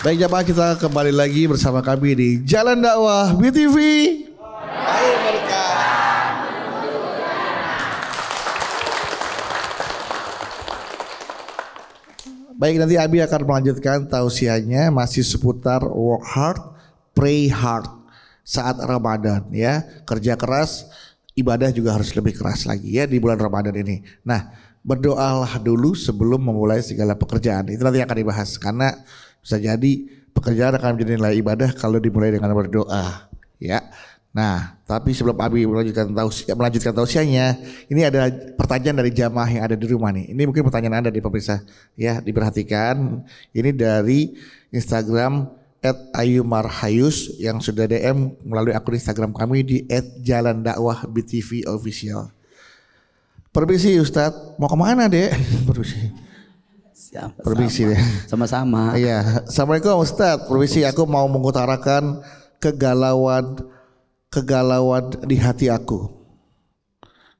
Baik jamaah, kita kembali lagi bersama kami di Jalan Dakwah BTV. Ayo mereka. Baik, nanti Abi akan melanjutkan tausiahnya masih seputar work hard, pray hard saat Ramadan ya. Kerja keras, ibadah juga harus lebih keras lagi ya di bulan Ramadan ini. Nah, berdoalah dulu sebelum memulai segala pekerjaan. Itu nanti akan dibahas karena bisa jadi pekerjaan akan menjadi nilai ibadah kalau dimulai dengan berdoa ya. Nah, tapi sebelum Abi melanjutkan tausiahnya, ini ada pertanyaan dari jamaah yang ada di rumah nih. Ini mungkin pertanyaan Anda di pemirsa ya, diperhatikan. Ini dari Instagram @ayumarhayus yang sudah DM melalui akun Instagram kami di @jalandakwahbtvofficial. Permisi Ustadz, mau kemana dek? Permisi. Permisi deh. Sama-sama. Iya, Assalamualaikum Ustadz. Permisi, aku mau mengutarakan kegalauan di hati aku.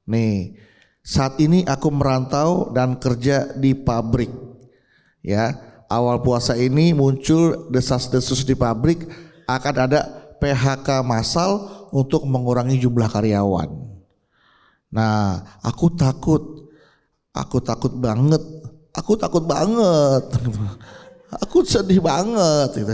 Nih, saat ini aku merantau dan kerja di pabrik. Ya, awal puasa ini muncul desas-desus di pabrik akan ada PHK massal untuk mengurangi jumlah karyawan. Nah, aku takut banget. Aku sedih banget gitu.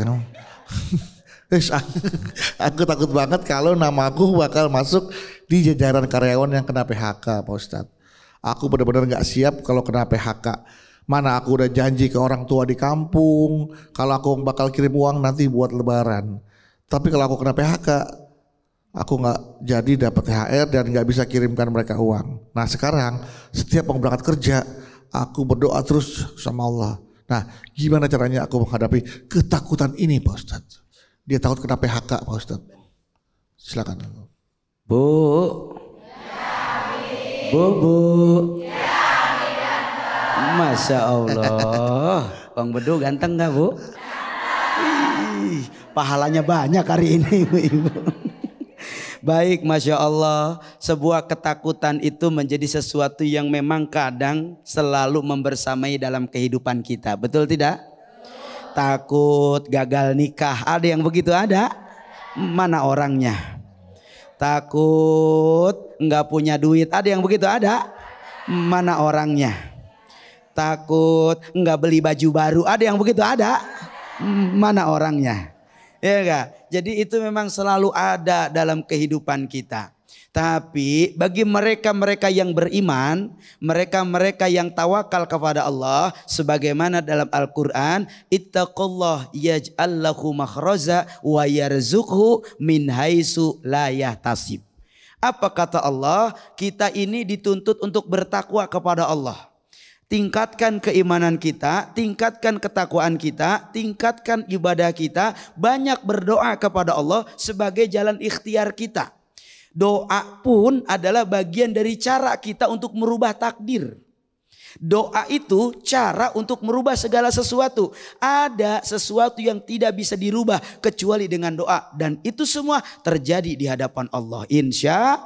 Aku takut banget kalau nama aku bakal masuk di jajaran karyawan yang kena PHK, Pak Ustadz. Aku benar-benar gak siap kalau kena PHK. Mana aku udah janji ke orang tua di kampung kalau aku bakal kirim uang nanti buat lebaran. Tapi kalau aku kena PHK, aku gak jadi dapat THR dan gak bisa kirimkan mereka uang. Nah sekarang setiap mau berangkat kerja, aku berdoa terus sama Allah. Nah gimana caranya aku menghadapi ketakutan ini Pak Ustadz? Dia takut kena PHK Pak Ustadz. Silakan. Bu. Masya Allah. Bang Bedu ganteng gak Bu? Pahalanya banyak hari ini Ibu. Baik, Masya Allah. Sebuah ketakutan itu menjadi sesuatu yang memang kadang selalu membersamai dalam kehidupan kita. Betul tidak? Takut gagal nikah, ada yang begitu ada? Mana orangnya? Takut nggak punya duit, ada yang begitu ada? Mana orangnya? Takut nggak beli baju baru, ada yang begitu ada? Mana orangnya? Ya enggak? Jadi itu memang selalu ada dalam kehidupan kita. Tapi bagi mereka-mereka yang beriman, mereka-mereka yang tawakal kepada Allah, sebagaimana dalam Al-Quran, ittaqullah yaj'al lahu makhraja wa yarzuqhu min haitsu la yahtasib. Apa kata Allah? Kita ini dituntut untuk bertakwa kepada Allah. Tingkatkan keimanan kita, tingkatkan ketakwaan kita, tingkatkan ibadah kita, banyak berdoa kepada Allah sebagai jalan ikhtiar kita. Doa pun adalah bagian dari cara kita untuk merubah takdir. Doa itu cara untuk merubah segala sesuatu. Ada sesuatu yang tidak bisa dirubah kecuali dengan doa. Dan itu semua terjadi di hadapan Allah. Insya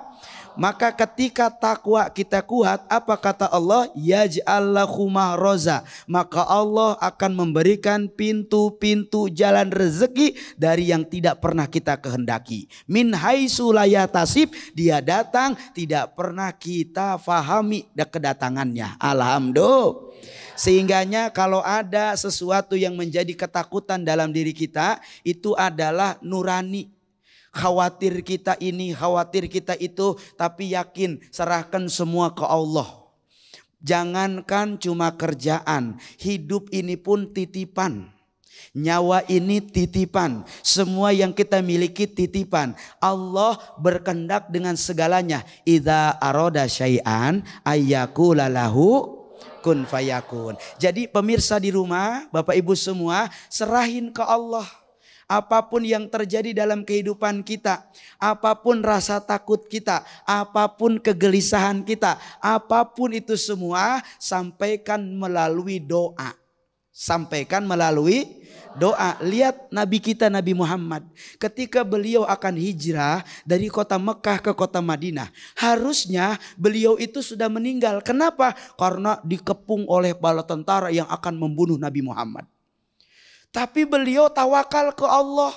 maka ketika takwa kita kuat, apa kata Allah? Yaj'al lahu mahroza. Maka Allah akan memberikan pintu-pintu jalan rezeki dari yang tidak pernah kita kehendaki. Min haitsu la yahtasib, dia datang tidak pernah kita fahami kedatangannya. Alhamdulillah. Sehingganya kalau ada sesuatu yang menjadi ketakutan dalam diri kita, itu adalah nurani. Khawatir kita ini, khawatir kita itu, tapi yakin serahkan semua ke Allah. Jangankan cuma kerjaan, hidup ini pun titipan. Nyawa ini titipan, semua yang kita miliki titipan. Allah berkehendak dengan segalanya. Idza arada syai'an ayyakula lahu kun fayakun. Jadi pemirsa di rumah, Bapak Ibu semua, serahin ke Allah. Apapun yang terjadi dalam kehidupan kita, apapun rasa takut kita, apapun kegelisahan kita, apapun itu semua, sampaikan melalui doa. Sampaikan melalui doa. Lihat Nabi kita Nabi Muhammad, ketika beliau akan hijrah dari kota Mekah ke kota Madinah, harusnya beliau itu sudah meninggal. Kenapa? Karena dikepung oleh bala tentara yang akan membunuh Nabi Muhammad. Tapi beliau tawakal ke Allah.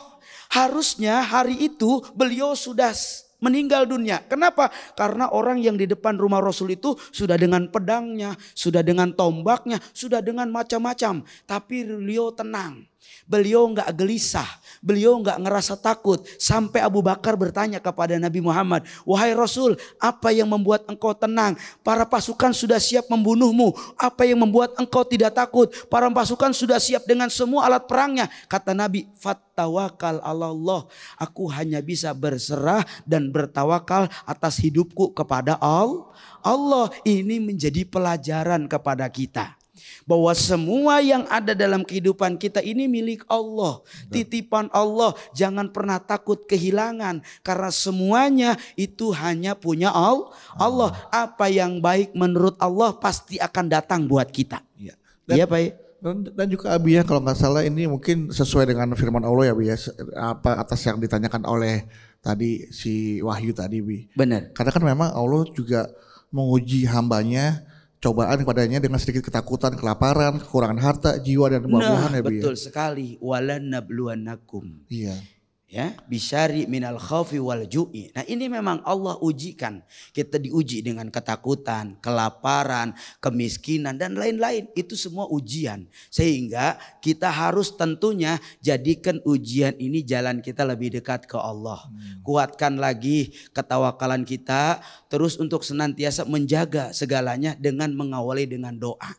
Harusnya hari itu beliau sudah meninggal dunia. Kenapa? Karena orang yang di depan rumah Rasul itu sudah dengan pedangnya, sudah dengan tombaknya, sudah dengan macam-macam. Tapi beliau tenang. Beliau nggak gelisah, beliau nggak ngerasa takut. Sampai Abu Bakar bertanya kepada Nabi Muhammad, wahai Rasul, apa yang membuat engkau tenang? Para pasukan sudah siap membunuhmu. Apa yang membuat engkau tidak takut? Para pasukan sudah siap dengan semua alat perangnya. Kata Nabi, fattawakal Allah. Aku hanya bisa berserah dan bertawakal atas hidupku kepada Allah. Ini menjadi pelajaran kepada kita. Bahwa semua yang ada dalam kehidupan kita ini milik Allah. Titipan Allah. Jangan pernah takut kehilangan. Karena semuanya itu hanya punya Allah. Apa yang baik menurut Allah pasti akan datang buat kita. Iya Pak. Dan juga Abi ya, kalau nggak salah ini mungkin sesuai dengan firman Allah ya Bi ya. Apa atas yang ditanyakan oleh tadi si Wahyu tadi Bi. Benar. Karena kan memang Allah juga menguji hambanya, cobaan kepadanya dengan sedikit ketakutan, kelaparan, kekurangan harta, jiwa dan buah-buahan ya Bi. Betul sekali. Walanabluwannakum. Iya. Ya, bisyari minal khaufi wal ju'i. Nah, ini memang Allah ujikan. Kita diuji dengan ketakutan, kelaparan, kemiskinan dan lain-lain. Itu semua ujian. Sehingga kita harus tentunya jadikan ujian ini jalan kita lebih dekat ke Allah. Kuatkan lagi ketawakalan kita, terus untuk senantiasa menjaga segalanya dengan mengawali dengan doa.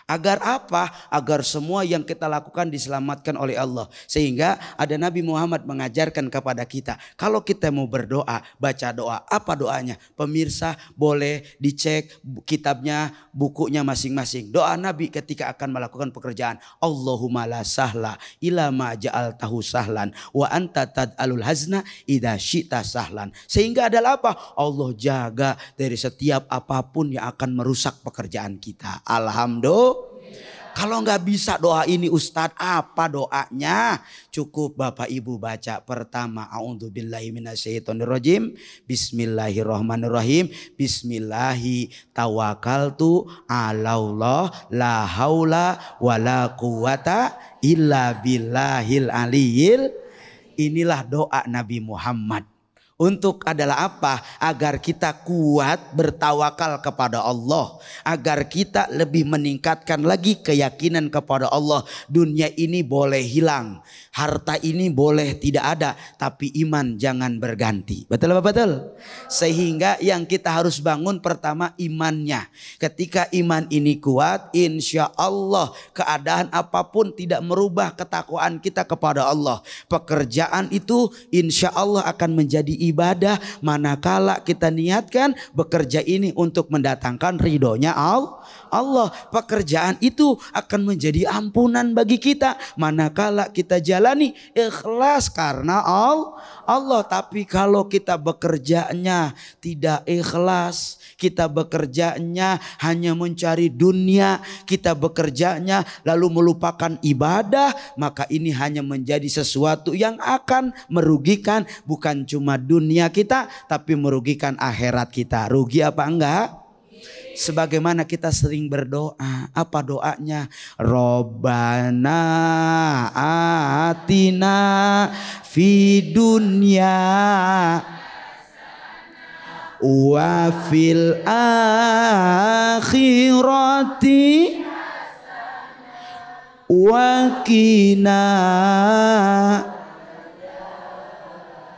Agar apa? Agar semua yang kita lakukan diselamatkan oleh Allah. Sehingga ada Nabi Muhammad mengajarkan kepada kita. Kalau kita mau berdoa, baca doa. Apa doanya? Pemirsa boleh dicek kitabnya, bukunya masing-masing. Doa Nabi ketika akan melakukan pekerjaan. Allahumma la sahla ila ma ja'altahu sahlan. Wa anta tad'alul hazna idha syi'ta sahlan. Sehingga adalah apa? Allah jaga dari setiap apapun yang akan merusak pekerjaan kita. Alhamdulillah. Kalau nggak bisa doa ini Ustadz, apa doanya? Cukup Bapak Ibu baca pertama, a'udzubillahi minasyaitonirrajim, bismillahirrahmanirrahim, bismillahi tawakkaltu 'alallah la haula wala quwata illa billahil aliyil. Inilah doa Nabi Muhammad. Untuk adalah apa? Agar kita kuat bertawakal kepada Allah. Agar kita lebih meningkatkan lagi keyakinan kepada Allah. Dunia ini boleh hilang. Harta ini boleh tidak ada. Tapi iman jangan berganti. Betul apa betul? Sehingga yang kita harus bangun pertama imannya. Ketika iman ini kuat, insya Allah keadaan apapun tidak merubah ketakwaan kita kepada Allah. Pekerjaan itu insya Allah akan menjadi ibadah manakala kita niatkan bekerja ini untuk mendatangkan ridhonya Allah. Pekerjaan itu akan menjadi ampunan bagi kita manakala kita jalani ikhlas karena Allah. Tapi kalau kita bekerjanya tidak ikhlas, kita bekerjanya hanya mencari dunia, kita bekerjanya lalu melupakan ibadah, maka ini hanya menjadi sesuatu yang akan merugikan bukan cuma dunia kita tapi merugikan akhirat kita. Rugi apa enggak? Sebagaimana kita sering berdoa. Apa doanya? Robbana atina fid dunya wa fil akhirati wa qina.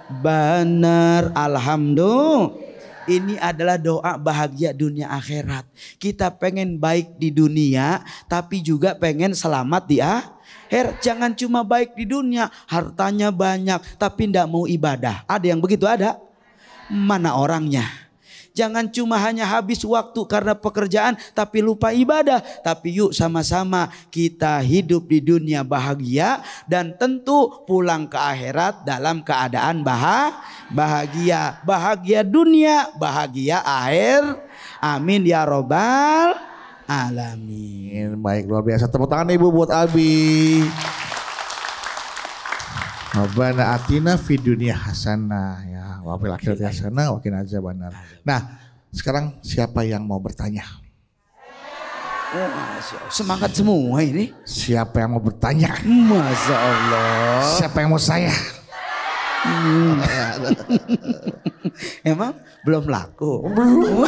Benar, alhamdulillah. Ini adalah doa bahagia dunia akhirat. Kita pengen baik di dunia tapi juga pengen selamat di akhirat. Jangan cuma baik di dunia, hartanya banyak tapi tidak mau ibadah. Ada yang begitu ada? Mana orangnya? Jangan cuma hanya habis waktu karena pekerjaan tapi lupa ibadah. Tapi yuk sama-sama kita hidup di dunia bahagia dan tentu pulang ke akhirat dalam keadaan bahagia. Bahagia dunia, bahagia akhir. Amin ya robbal alamin. Baik, luar biasa. Tepuk tangan Ibu buat Abi. Rabbana atina fid dunya hasanah ya wa fil akhirati hasanah wa qina adzabannar. Nah, sekarang siapa yang mau bertanya? Semangat semua ini. Siapa yang mau bertanya? Masya Allah. Siapa yang mau saya? Emang belum laku. Belum.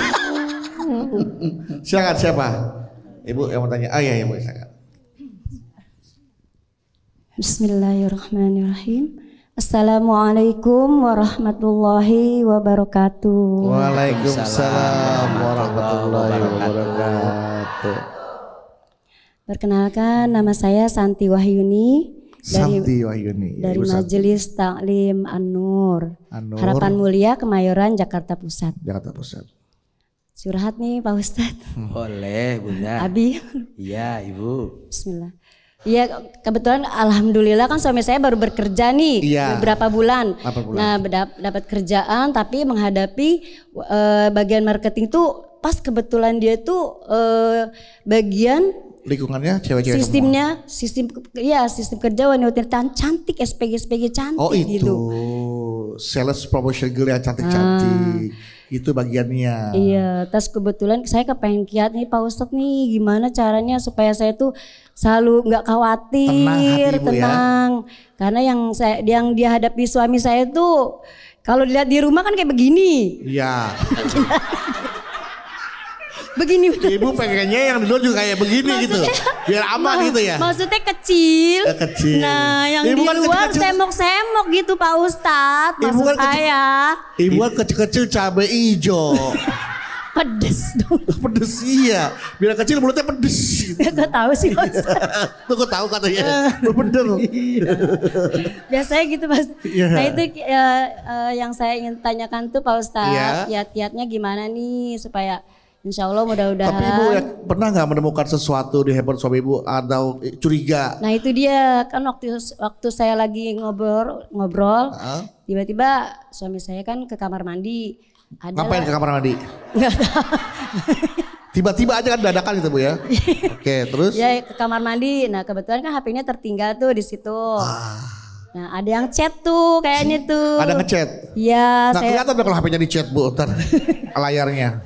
Silakan siapa? Ibu yang mau tanya. Oh iya ibu silakan. Bismillahirrahmanirrahim. Assalamualaikum warahmatullahi wabarakatuh. Waalaikumsalam warahmatullahi wabarakatuh. Perkenalkan, nama saya Santi Wahyuni dari Majelis Taklim An-Nur. Harapan Mulia, Kemayoran, Jakarta Pusat. Jakarta Pusat. Curhat nih Pak Ustadz. Boleh Bunda. Abi. Iya Ibu. Bismillah. Iya, kebetulan alhamdulillah kan suami saya baru bekerja nih beberapa bulan. Nah, dapat kerjaan tapi menghadapi bagian marketing tuh pas kebetulan dia tuh bagian lingkungannya cewek-cewek sistem kerja wanita cantik, SPG cantik. Oh itu gitu. Sales promotion girl yang cantik-cantik. Itu bagiannya. Iya, terus kebetulan saya kepengen kiat nih Pak Ustadz nih, gimana caranya supaya saya tuh selalu nggak khawatir, tenang. Karena yang dia hadapi suami saya tuh kalau dilihat di rumah kan kayak begini. Iya. Begini. Ibu pengennya yang di luar juga kayak begini gitu. Biar aman gitu ya. Maksudnya kecil. Kecil. Nah, yang ibu di kan luar semok-semok gitu Pak Ustadz. Maksud kan saya. Ibu kan kecil-kecil cabai hijau. Pedes dong. Pedes iya. Biar kecil mulutnya pedes. Gak tahu sih Mas. Tuh kok tahu katanya. Bener. Biasanya gitu Mas. Nah itu yang saya ingin tanyakan tuh Pak Ustadz. Kiat-kiatnya gimana nih supaya insya Allah mudah-mudahan. Tapi ibu pernah nggak menemukan sesuatu di handphone suami ibu atau curiga? Nah itu dia kan waktu saya lagi ngobrol, tiba-tiba suami saya kan ke kamar mandi. Ngapain ke kamar mandi? Nggak tahu. Tiba-tiba aja kan dadakan gitu Bu ya. Oke, terus? Ya ke kamar mandi. Nah kebetulan kan HP-nya tertinggal tuh di situ. Nah ada yang chat tuh kayaknya tuh. Ada ngechat? Iya. Nah kelihatan kalau HP-nya di chat Bu, ntar layarnya.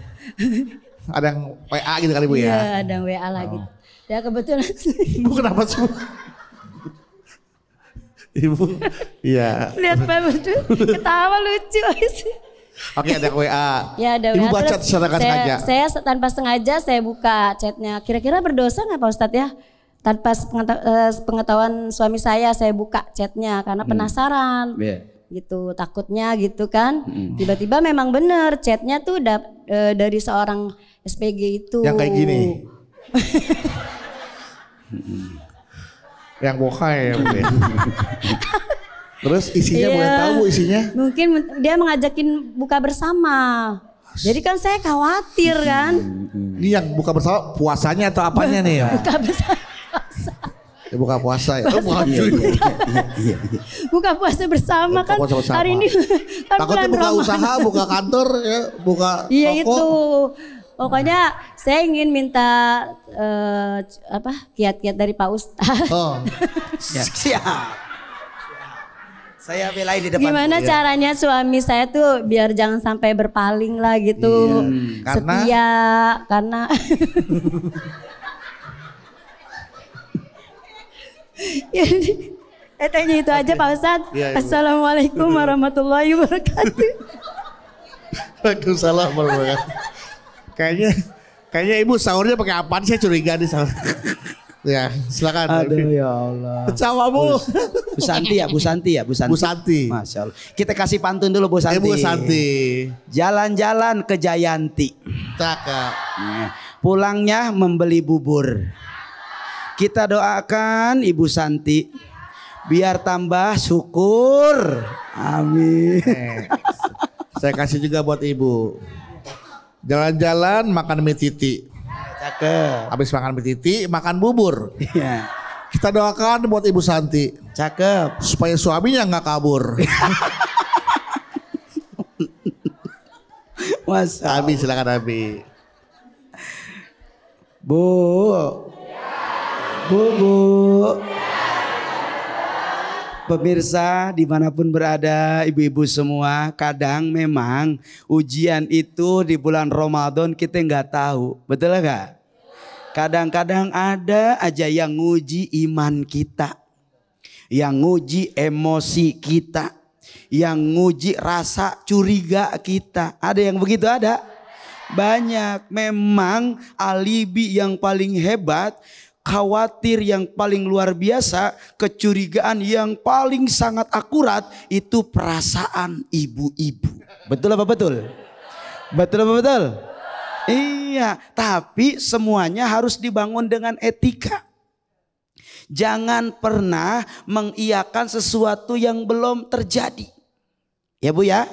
Ada yang WA gitu kali Bu ya? Iya ada yang WA lagi. Ya kebetulan. Ibu kenapa sih Bu? Ibu, iya. Lihat Pak tuh ketawa lucu. Oke ada WA. Ya ada WA. Ibu baca secara sengaja. Saya tanpa sengaja saya buka chatnya. Kira-kira berdosa nggak Pak Ustadz ya? Tanpa pengetahuan suami saya buka chatnya karena penasaran. Gitu takutnya gitu kan. Tiba-tiba memang bener chatnya tuh dari seorang SPG itu. Yang kayak gini. Yang bokai ya. Terus isinya boleh tahu Bu isinya? Mungkin dia mengajakin buka bersama. Jadi kan saya khawatir kan. Ini yang buka bersama puasanya atau apanya nih ya? Buka bersama. Ya, buka puasa ya. Buka puasa bersama kan. Hari ini kan takutnya buka usaha, buka kantor ya, buka iya toko. itu. Pokoknya saya ingin minta kiat-kiat dari Pak Ustadz. Oh. Siap. Saya belain di depan. Gimana caranya suami saya tuh biar jangan sampai berpaling lah gitu. Setia karena tanya itu aja Pak Ustadz. Assalamualaikum warahmatullahi wabarakatuh. Waalaikumsalam warahmatullahi wabarakatuh. Kayaknya ibu sahurnya pakai apaan sih, curiga nih sahur. Ya silakan. Aduh ya Allah. Kecewa mulu. Bu Santi. Bu Santi. Masya Allah. Kita kasih pantun dulu Bu Santi. Bu Santi. Jalan-jalan ke Jayanti. Cakep. Pulangnya membeli bubur. Kita doakan Ibu Santi biar tambah syukur. Amin. Saya kasih juga buat ibu. Jalan-jalan makan mie titi. Cakep. Habis makan mie titi makan bubur. Iya. Kita doakan buat Ibu Santi. Cakep. Supaya suaminya nggak kabur. Mas Abi silakan Abi. Bu. Pemirsa dimanapun berada, ibu-ibu semua, kadang memang ujian itu di bulan Ramadan kita nggak tahu, betul nggak? Kadang-kadang ada aja yang nguji iman kita, yang nguji emosi kita, yang nguji rasa curiga kita. Ada yang begitu, ada? Banyak. Memang alibi yang paling hebat, khawatir yang paling luar biasa, kecurigaan yang paling sangat akurat itu perasaan ibu-ibu. Betul apa betul? Betul apa betul? Iya, tapi semuanya harus dibangun dengan etika. Jangan pernah mengiyakan sesuatu yang belum terjadi. Ya Bu ya.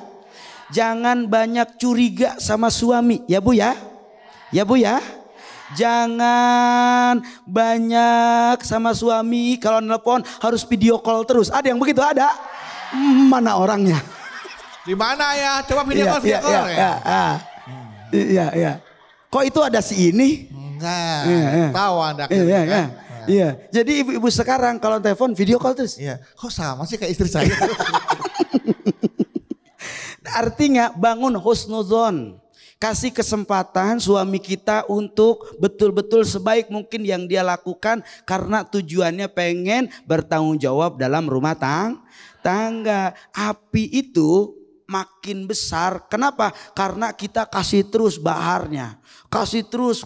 Jangan banyak curiga sama suami. Ya Bu ya. Ya Bu ya. Jangan banyak sama suami, kalau nelpon harus video call terus. Ada yang begitu, ada? Mana orangnya? Di mana ya? Coba video call ya. Iya. Kok itu ada si ini? Enggak. Tahu Anda. Iya. Jadi ibu-ibu sekarang kalau telepon video call terus. Iya. Kok sama sih kayak istri saya? Artinya bangun husnuzon. Kasih kesempatan suami kita untuk betul-betul sebaik mungkin yang dia lakukan, karena tujuannya pengen bertanggung jawab dalam rumah tangga. Api itu makin besar. Kenapa? Karena kita kasih terus baharnya. Kasih terus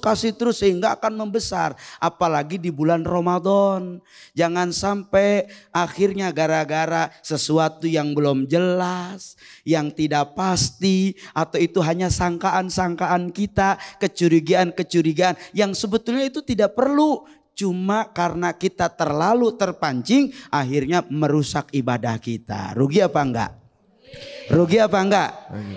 sehingga akan membesar. Apalagi di bulan Ramadan. Jangan sampai akhirnya gara-gara sesuatu yang belum jelas, yang tidak pasti, atau itu hanya sangkaan-sangkaan kita, kecurigaan-kecurigaan yang sebetulnya itu tidak perlu. Cuma karena kita terlalu terpancing akhirnya merusak ibadah kita. Rugi apa enggak? Rugi apa enggak?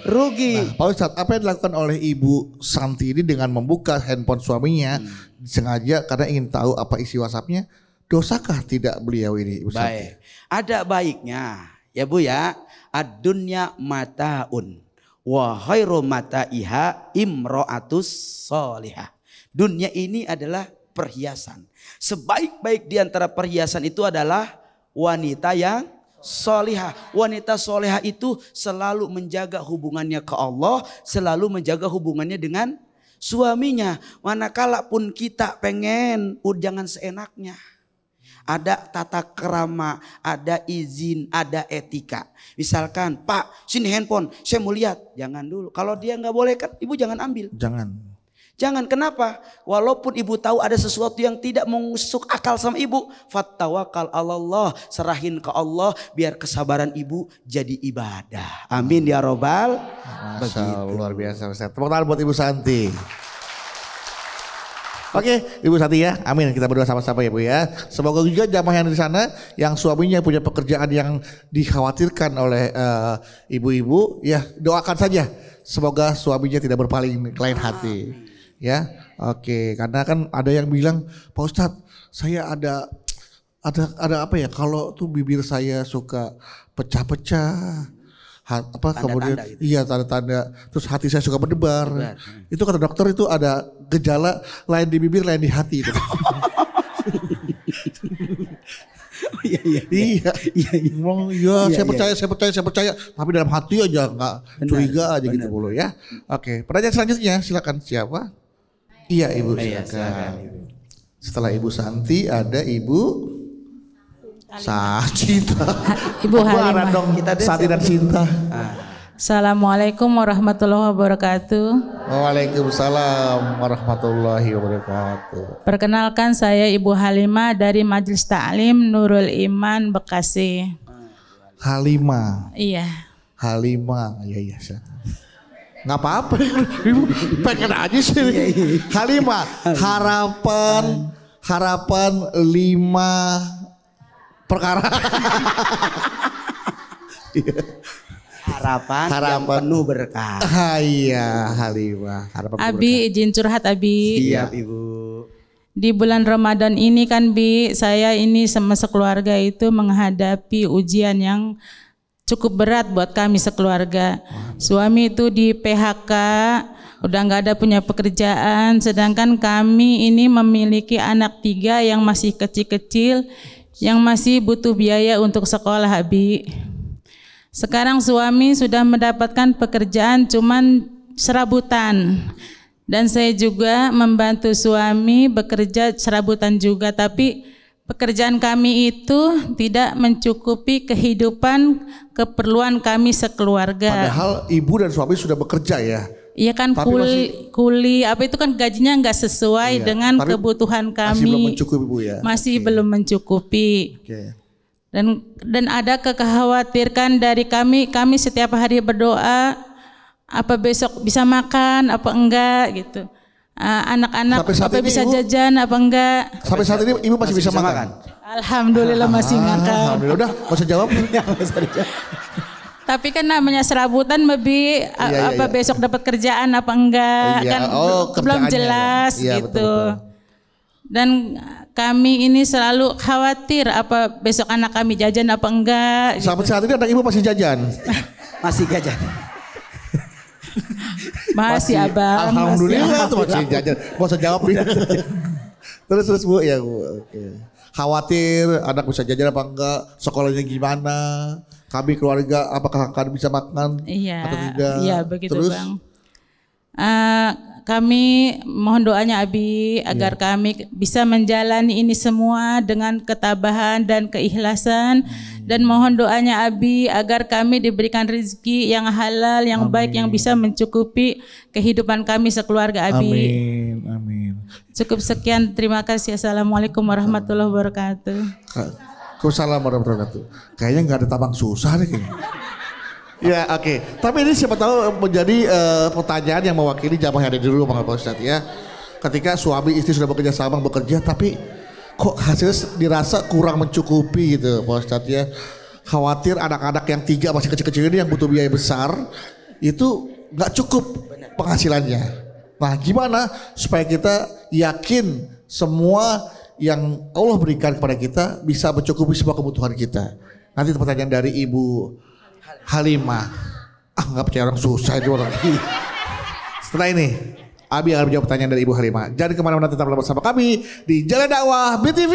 Rugi. Nah, Pak Ustadz, apa yang dilakukan oleh Ibu Santi ini dengan membuka handphone suaminya sengaja karena ingin tahu apa isi WhatsApp-nya? Dosakah tidak beliau ini, Ibu Santi? Baik. Ada baiknya, ya Bu ya. Ad-dunya mataun wa khairu mataiha imra'atus sholihah. Dunia ini adalah perhiasan. Sebaik-baik di antara perhiasan itu adalah wanita yang solihah. Wanita solihah itu selalu menjaga hubungannya ke Allah, selalu menjaga hubungannya dengan suaminya. Manakala pun kita pengen, jangan seenaknya. Ada tata krama, ada izin, ada etika. Misalkan, Pak, sini handphone, saya mau lihat. Jangan dulu. Kalau dia nggak boleh kan, ibu jangan ambil. Jangan, kenapa? Walaupun ibu tahu ada sesuatu yang tidak mengusuk akal sama ibu, fattawakal Allah, serahin ke Allah biar kesabaran ibu jadi ibadah. Amin ya robbal. Masya Allah, luar biasa Ustaz. Tepuk tangan buat Ibu Santi. Oke, Ibu Santi ya, amin. Kita berdoa sama-sama ya Bu ya. Semoga juga jamaah yang di sana yang suaminya punya pekerjaan yang dikhawatirkan oleh ibu-ibu, ya doakan saja. Semoga suaminya tidak berpaling ke lain hati. Ya, oke. Karena kan ada yang bilang, Pak Ustadz, saya ada apa ya? Kalau tuh bibir saya suka pecah-pecah, kemudian gitu. Iya tanda-tanda. Terus hati saya suka berdebar. Itu kata dokter itu ada gejala lain di bibir, lain di hati. Itu. Saya percaya. Tapi dalam hati aja nggak curiga aja gitu dulu ya. Oke, pertanyaan selanjutnya silakan siapa? Iya Ibu silakan. Setelah Ibu Santi ada Ibu Cinta. Ibu Halimah. Dong Santi dan Cinta. Assalamualaikum warahmatullahi wabarakatuh. Waalaikumsalam warahmatullahi wabarakatuh. Perkenalkan saya Ibu Halimah dari Majelis Ta'lim Nurul Iman Bekasi. Halimah. Iya. Halimah, iya. Nggak apa-apa, Ibu pengen aja sih. Halimah, harapan 5 perkara. Harapan yang penuh berkah. Iya, Halimah. Abi izin curhat Abi. Siap Ibu. Di bulan Ramadan ini kan Bi, saya ini sama sekeluarga itu menghadapi ujian yang cukup berat buat kami sekeluarga. Suami itu di PHK, udah nggak ada punya pekerjaan, sedangkan kami ini memiliki anak 3 yang masih kecil-kecil, yang masih butuh biaya untuk sekolah Abi. Sekarang suami sudah mendapatkan pekerjaan cuman serabutan. Dan saya juga membantu suami bekerja serabutan juga, tapi pekerjaan kami itu tidak mencukupi kehidupan keperluan kami sekeluarga. Padahal ibu dan suami sudah bekerja ya. Iya kan, kuli apa itu kan gajinya nggak sesuai dengan kebutuhan kami. Masih belum mencukupi Bu ya. Masih belum mencukupi. Dan ada kekhawatiran dari kami setiap hari berdoa apa besok bisa makan apa enggak gitu. Anak-anak apa bisa jajan apa enggak. Sampai saat ini ibu masih bisa makan. Alhamdulillah masih makan. Alhamdulillah, udah nggak usah jawab. Tapi kan namanya serabutan lebih besok dapat kerjaan apa enggak kan belum jelas ya. Gitu. Betul. Dan kami ini selalu khawatir apa besok anak kami jajan apa enggak. Sampai saat ini anak ibu masih jajan. Masih jajan. Masih abang. Alhamdulillah tuh masih jajan. Mau usah jawab nih. Terus Bu ya Bu. Oke. Khawatir anak bisa jajan apa enggak, sekolahnya gimana, kami keluarga apakah akan bisa makan atau tidak. Iya begitu terus, Bang. Kami mohon doanya Abi agar kami bisa menjalani ini semua dengan ketabahan dan keikhlasan. Dan mohon doanya Abi agar kami diberikan rezeki yang halal, yang baik, yang bisa mencukupi kehidupan kami sekeluarga Abi. Amin. Cukup sekian, terima kasih. Assalamualaikum warahmatullahi wabarakatuh. Waalaikumsalam warahmatullahi wabarakatuh. Kayaknya nggak ada tabang susah deh kayaknya. Ya oke. Tapi ini siapa tahu menjadi pertanyaan yang mewakili jamaah yang ada di rumah Pak Ustadz ya. Ketika suami istri sudah bekerja sama tapi kok hasilnya dirasa kurang mencukupi gitu Pak Ustadz ya. Khawatir anak-anak yang 3 masih kecil-kecil ini yang butuh biaya besar itu nggak cukup penghasilannya. Nah gimana supaya kita yakin semua yang Allah berikan kepada kita bisa mencukupi semua kebutuhan kita. Nanti pertanyaan dari Ibu Halimah. Nggak percaya orang susah itu orang. Setelah ini Abi akan menjawab pertanyaan dari Ibu Halimah. Jangan kemana-mana, tetaplah bersama kami di Jalan Dakwah BTV.